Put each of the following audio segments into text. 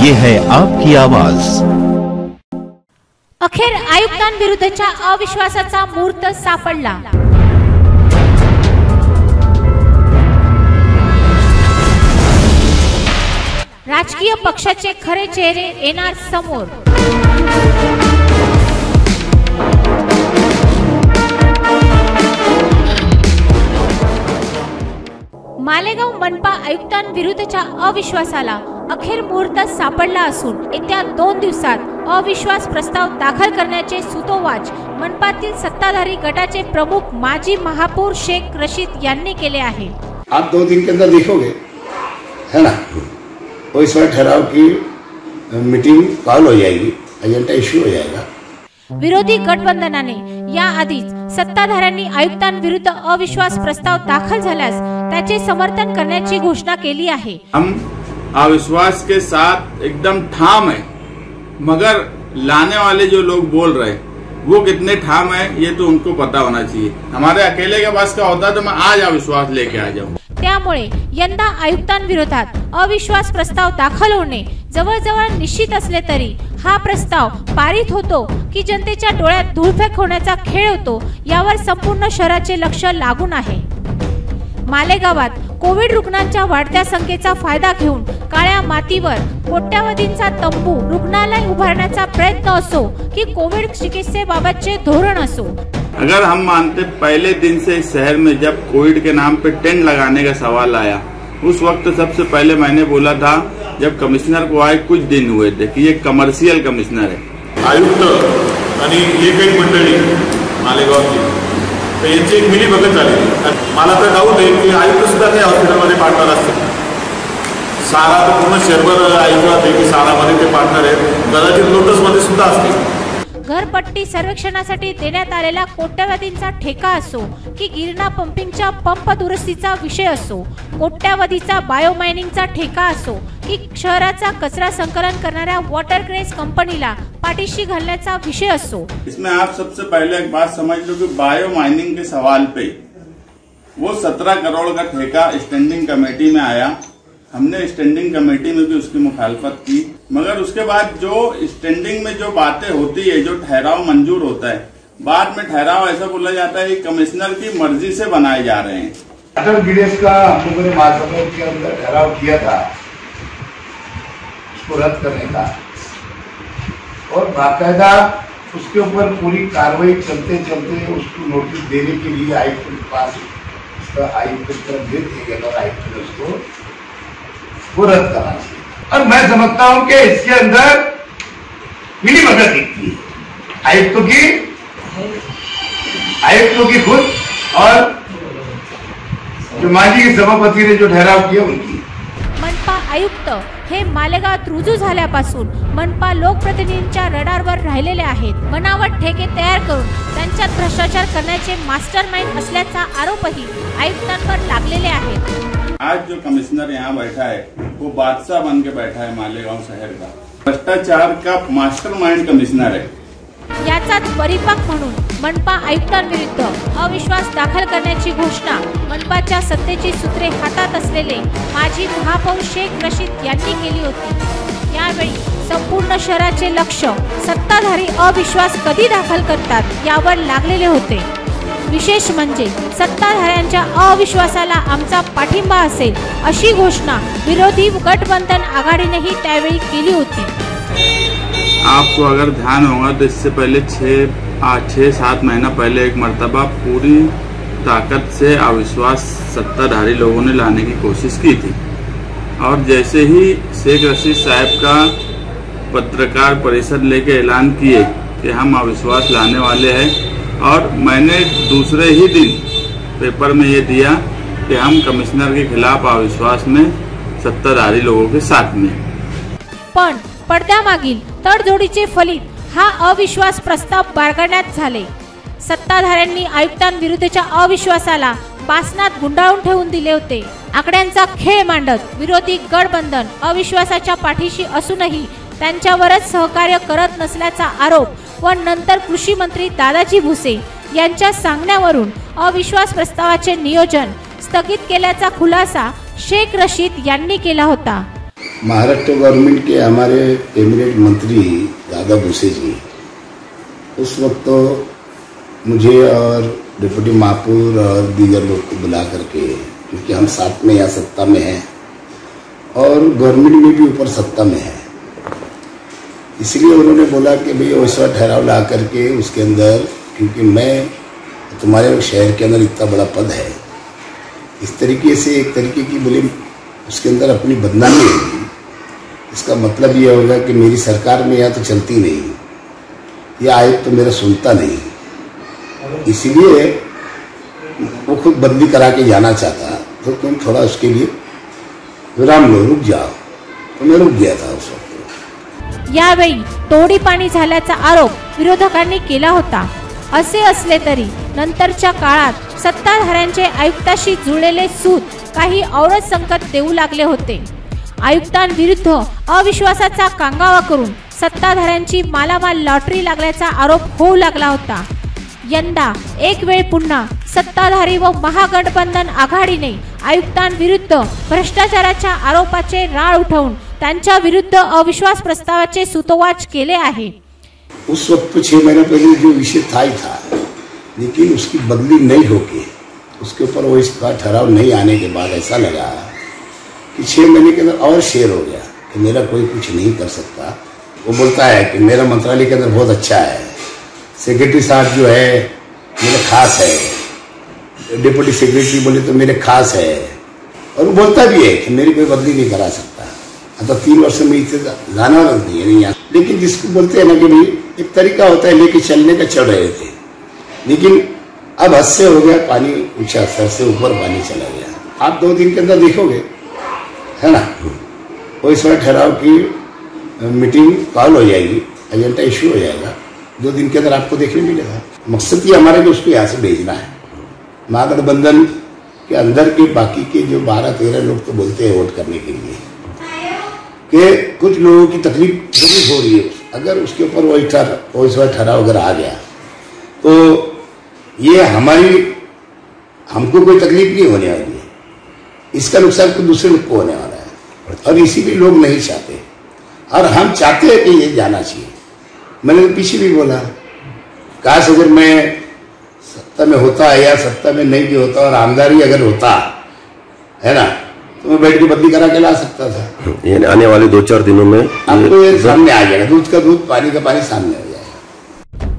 ये है आपकी आवाज। अखेर आयुक्तांविरुद्धच्या अविश्वासाचा मुहूर्त सापडला। राजकीय पक्षाचे खरे चेहरे येणार समोर। मालेगाव मनपा आयुक्तांविरुद्धच्या अविश्वासाला अखेर मुहूर्त सापडला असून येत्या 2 दिवसात अविश्वास प्रस्ताव दाखल करण्याचे सूतोवाच मनपातील सत्ताधारी गटाचे प्रमुख माजी महापौर शेख रशीद यांनी केले आहे। आप 2 दिन के अंदर देखोगे, है ना, वो इस बार ठहराव की मीटिंग कॉल हो जाएगी, एजेंडा इश्यू हो जाएगा। विरोधी गठबंधनाने याआधीच सत्ताधाऱ्यांनी आयुक्तांविरुद्ध अविश्वास प्रस्ताव दाखल झाल्यास त्याचे समर्थन करण्याची घोषणा केली आहे। हम अविश्वास के साथ एकदम ठाम है, मगर लाने वाले जो लोग बोल रहे हैं वो कितने ठाम है ये तो उनको पता होना चाहिए। हमारे अकेले के पास का होता तो मैं आज अविश्वास लेके आ जाऊं। त्यामुळे यंदा आयुक्तांविरोधात अविश्वास प्रस्ताव दाखल होणे जवळजवळ निश्चित असले तरी हा प्रस्ताव पारित होतो की जनतेच्या डोळ्यात धूळफेक होण्याचा खेळ होतो यावर संपूर्ण शहराचे लक्ष लागून आहे। मालेगावात कोविड रुग्णांच्या वाढत्या संख्येचा फायदा घेऊन काळ्या मातीवर कोट्यावधींचा तंबू रुग्णालय उभारण्याचा प्रयत्न असो की कोविड चिकित्सेबाबतचे धोरण असो। अगर हम मानते पहले दिन से इस शहर में जब कोविड के नाम पे टेंट लगाने का सवाल आया, उस वक्त सबसे पहले मैंने बोला था जब कमिश्नर को आए कुछ दिन हुए थे कि ये कमर्शियल कमिश्नर है। आयुक्त आणि काही मंडळी मालेगावची तर यांची एक मिली भगत झाली। मला तर डाऊट आहे की आयुक्त सुद्धा त्या हॉस्पिटलमध्ये पार्टनर असतील। सारा तर पूर्ण शहरभर ऐकलं आहे की सारामध्ये ते पार्टनर आहेत, कदाचित लोटसमध्ये सुद्धा असतील। घरपट्टी सर्वेक्षणासाठी देण्यात आलेला कोट्यावधींचा ठेका असो की गिरणा पंपिंगच्या पंप दुरुस्तीचा विषय असो, कोट्यावधीचा बायोमायनिंगचा ठेका असो की शहराचा कचरा संकलन करणाऱ्या वॉटरग्रेस कंपनीला पाठीशी घालण्याचा विषय असो। इसमें आप सबसे पहले एक बात समझ लो कि बायो माइनिंग के सवाल पे वो 17 करोड़ का ठेका स्टैंडिंग कमेटी में आया। हमने स्टैंडिंग कमेटी में भी उसकी मुखालफत की, मगर उसके बाद जो स्टैंडिंग में जो बातें होती है, जो ठहराव मंजूर होता है, बाद में ठहराव ऐसा बोला जाता है कि कमिश्नर की मर्जी से बनाए जा रहे हैं। अटल गिरीश का हम लोगों ने महासभा के अंदर ठहराव किया था उसको रद्द करने का, और बाकायदा उसके ऊपर पूरी कार्रवाई चलते चलते उसको नोटिस देने के लिए आयुक्त के पास आयुक्त की तरफ भेज दिया गया और आयुक्त ने उसको वो रद्द करना चाहिए। और मैं समझता हूं कि इसके अंदर मिली भगत दिखती है आयुक्तों की खुद और जो माजी सभापति ने जो ठहराव किया उनकी। मनपा आयुक्त हे मालेगावात रुजू झाल्यापासून मनपा लोकप्रतिनिधींच्या रडारवर राहिलेले आहेत। बनावट ठेके तयार करून त्यांच्यात भ्रष्टाचार करण्याचे मास्टरमाइंड असल्याचा आरोपही आयुक्तांवर लागलेले आहेत। आज जो कमिश्नर यहाँ बैठा है वो बादशाह बन के बैठा है मालेगांव शहर का, भ्रष्टाचार का मास्टरमाइंड कमिश्नर है। याचाच परिपाक म्हणून मनपा आयुक्तांविरुद्ध अविश्वास दाखल करण्याची घोषणा मनपाच्या सत्तेची सूत्रे हातात असलेले माजी महापौर शेख रशीद यांनी केली होती। यावेळी संपूर्ण शहराचे लक्ष सत्ताधारी अविश्वास कधी दाखल करतात यावर लागलेले होते। विशेष म्हणजे सत्ताधाऱ्यांच्या अविश्वासाला आमचा पाठिंबा असेल अशी घोषणा विरोधी गठबंधन आघाडीनेही त्यावेळी केली होती। आपको अगर ध्यान होगा तो इससे पहले 6-7 महीना पहले एक मर्तबा पूरी ताकत से अविश्वास सत्ताधारी लोगों ने लाने की कोशिश की थी, और जैसे ही शेख रशीद साहब का पत्रकार परिषद लेके ऐलान किए कि हम अविश्वास लाने वाले हैं, और मैंने दूसरे ही दिन पेपर में ये दिया कि हम कमिश्नर के खिलाफ अविश्वास में सत्ताधारी लोगों के साथ में। पण पडद्यामागील तडजोडीचे फलित हा अविश्वास प्रस्ताव बाळगण्यात झाले। सत्ताधाऱ्यांनी आयुक्तांविरुद्धच्या अविश्वासाला बासनात गुंडाळून ठेवून दिले होते। आकड्यांचा खेळ मांडत विरोधी गठबंधन अविश्वासाच्या पाठीशी असूनही त्यांच्यावरच सहकार्य करत नसल्याचा आरोप व नंतर कृषी मंत्री दादाजी भुसे यांच्या सांगण्यावरून अविश्वास प्रस्तावाचे नियोजन स्थगित केल्याचा खुलासा शेख रशीद यांनी केला होता। महाराष्ट्र गवर्नमेंट के हमारे कैबिनेट मंत्री दादा भुसे जी उस वक्त तो मुझे और डिप्टी महापौर और दीगर लोग को बुला करके, क्योंकि हम साथ में यहाँ सत्ता में हैं और गवर्नमेंट में भी ऊपर सत्ता में है, इसलिए उन्होंने बोला कि भाई वैसा ठहराव ला करके उसके अंदर, क्योंकि मैं तुम्हारे शहर के अंदर इतना बड़ा पद है, इस तरीके से एक तरीके की बोले उसके अंदर अपनी बदनामी होगी। इसका मतलब ये होगा कि मेरी सरकार में यहाँ तो चलती नहीं, यह आयोग तो मेरा सुनता नहीं, इसलिए वो खुद बदली करा के जाना चाहता, तो तुम थोड़ा उसके लिए विराम लो, रुक जाओ। तो मैं रुक गया था उस वक्त। यावेळी तोडी पाणी झाल्याचा आरोप विरोधकांनी केला होता। असे असले तरी नंतरच्या काळात सत्ताधाऱ्यांचे आयुक्ताशी जुळलेले सूत काही औरच संकट देऊ लागले होते। आयुक्तांविरुद्ध अविश्वासाचा कांगावा करून सत्ताधाऱ्यांची मालामाल लॉटरी लागल्याचा आरोप होऊ लागला होता। यंदा एक वेळ पुन्हा सत्ताधारी व महागठबंधन आघाडीने आयुक्तांविरुद्ध भ्रष्टाचाराच्या आरोपाचे राळ उठवून त्यांच्या विरुद्ध अविश्वास प्रस्तावाचे सूतोवाच केले आहे। उस वक्त 6 महीने पहले जो विषय था ही था, लेकिन उसकी बदली नहीं होके उसके ऊपर वो इसका ठहराव नहीं आने के बाद ऐसा लगा कि 6 महीने के अंदर और शेर हो गया कि मेरा कोई कुछ नहीं कर सकता। वो बोलता है कि मेरा मंत्रालय के अंदर बहुत अच्छा है, सेक्रेटरी साहब जो है मेरे खास है, डिप्टी सेक्रेटरी बोले तो मेरे खास है, और वो बोलता भी है कि मेरी कोई बदली नहीं करा सकता। आता 3 वर्ष में इसे जाना नहीं है यहाँ, लेकिन जिसको बोलते हैं ना कि भाई एक तरीका होता है लेके चलने का, चल रहे थे, लेकिन अब हद से हो गया, पानी ऊंचा, सर से ऊपर पानी चला गया। आप 2 दिन के अंदर देखोगे, है ना, वो इस बार ठहराव की मीटिंग कॉल हो जाएगी, एजेंडा इश्यू हो जाएगा, 2 दिन के अंदर आपको देखने मिलेगा। मकसद ये हमारे को उसको यहाँ से भेजना है। महागठबंधन के अंदर के बाकी के जो 12-13 लोग तो बोलते हैं वोट करने के लिए कि कुछ लोगों की तकलीफ जरूर हो रही है, अगर उसके ऊपर वो इस बार ठहराव अगर आ गया तो ये हमको कोई तकलीफ नहीं होने वाली है, इसका नुकसान तो दूसरे लोग को होने वाला है, और इसीलिए लोग नहीं चाहते, और हम चाहते हैं कि ये जाना चाहिए। मैंने तो पीछे भी बोला, काश अगर मैं सत्ता में होता या सत्ता में नहीं भी होता और आमदारी अगर होता है ना, तो मैं बैठ के बदली करा के ला सकता था। ये आने वाले 2-4 दिनों में आपको ये सामने आ जाएगा, दूध का दूध पानी का पानी सामने आ जाएगा।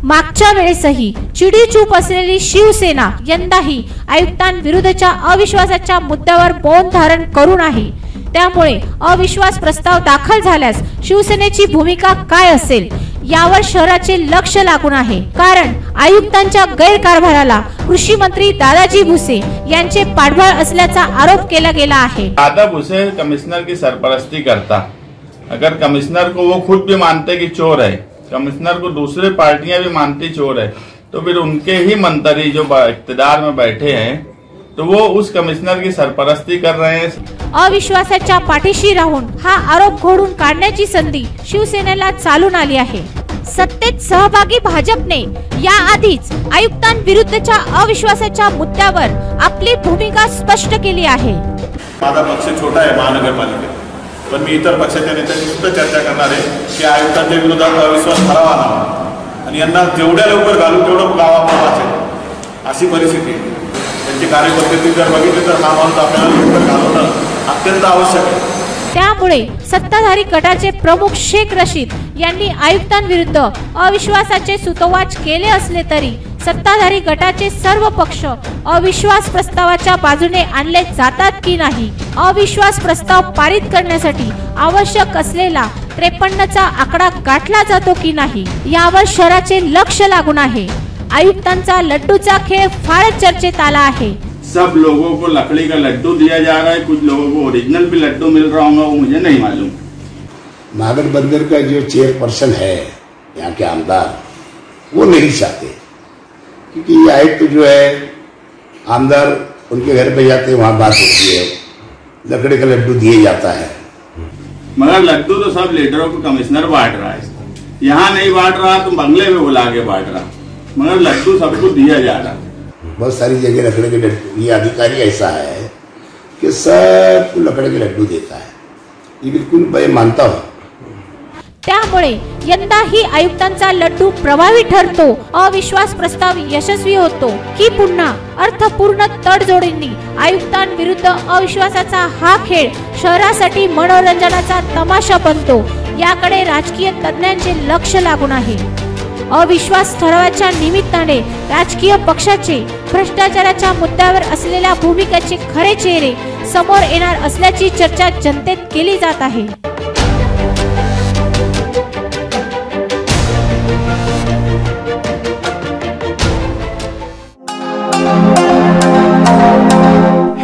मागच्या वेळेसही चिडीचूप असलेली शिवसेना यंदाही आयुक्तांविरुद्धच्या अविश्वासाच्या मुद्द्यावर मौन धारण करून आहे। त्यामुळे अविश्वास प्रस्ताव दाखल झाल्यास शिवसेनेची भूमिका काय असेल यावर शहराचे लक्ष लागून आहे, कारण आयुक्तांच्या गैरकारभाराला कृषी मंत्री दादाजी भुसे यांचे पाठबळ असल्याचा आरोप केला गेला आहे। दादा भुसे कमिश्नर की सरपरस्ती करता, अगर कमिश्नर को वो खुद भी मानते कि चोर है, कमिश्नर को दूसरी पार्टियां भी मानती चोर है, तो फिर उनके ही मंत्री जो इख्तिदार में बैठे हैं तो वो उस कमिश्नर की सरपरस्ती कर रहे हैं। अविश्वासाच्या पाठीशी राहून हा आरोप घोडून काढण्याची संधी शिवसेनेला चालून आली आहे। सत्तेत सहभागी भाजपने याआधीच आयुक्तांविरुद्धच्या अविश्वासाच्या मुद्द्यावर आपली भूमिका स्पष्ट केली आहे। माझा पक्ष छोटा आहे महानगरपालिकेत, पण मी इतर पक्षाच्या नेत्यांशी सुद्धा चर्चा करणार आहे की आयुक्तांच्या विरोधात अविश्वास ठराव आणावा आणि यांना जेवढ्या लवकर घालू तेवढं गावात वाचेल अशी परिस्थिती आहे। त्यांची कार्यपद्धती जर बघितली तर हा माणूस आपल्याला लवकर घालवणं अत्यंत आवश्यक आहे। त्यामुळे सत्ताधारी गटाचे प्रमुख शेख रशीद यांनी आयुक्तांविरुद्ध अविश्वासाचे सूतोवाच केले असले तरी सत्ताधारी गटाचे सर्व पक्ष अविश्वास प्रस्तावाच्या बाजूने आणले जातात की नाही, अविश्वास प्रस्ताव पारित करण्यासाठी आवश्यक असलेला 53चा आकडा गाठला जातो की नाही यावर शहराचे लक्ष लागून आहे। आयुक्तांचा लड्डूचा खेळ फारच चर्चेत आला आहे। सब लोगों को लकड़ी का लड्डू दिया जा रहा है, कुछ लोगों को ओरिजिनल भी लड्डू मिल रहा होगा, वो मुझे नहीं मालूम। महागठबंधन का जो चेयरपर्सन है यहाँ के आमदार, वो नहीं चाहते, क्योंकि ये आयुक्त जो है आमदार उनके घर पे जाते हैं, वहाँ बात होती है, लकड़ी का लड्डू दिए जाता है। मगर लड्डू तो सब लीडरों को कमिश्नर बांट रहा है, यहाँ नहीं बांट रहा तो बंगले में बुला के बांट रहा, मगर लड्डू सबको दिया जा रहा है। बहुत सारी जगह लकड़ी के लड्डू, ये अधिकारी ऐसा है कि सबको लकड़ी के लड्डू देता है, ये बिल्कुल मैं मानता हूँ। त्यामुळे यंदाही आयुक्तांचा लड्डू प्रभावी ठरतो, अविश्वास प्रस्ताव यशस्वी होतो की पुन्हा अर्थपूर्ण तडजोडींनी आयुक्तांविरुद्ध अविश्वासाचा हा खेळ शहरासाठी मनोरंजनाचा तमाशा बनतो, याकडे राजकीय तज्ञांचे लक्ष लागून आहे। अविश्वास ठरावाच्या निमित्ताने राजकीय पक्षाचे भ्रष्टाचाराच्या मुद्द्यावर असलेल्या भूमिकेचे खरे चेहरे समोर येणार असल्याची चर्चा जनतेत केली जात आहे।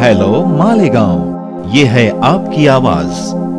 हेलो मालेगांव, ये है आपकी आवाज।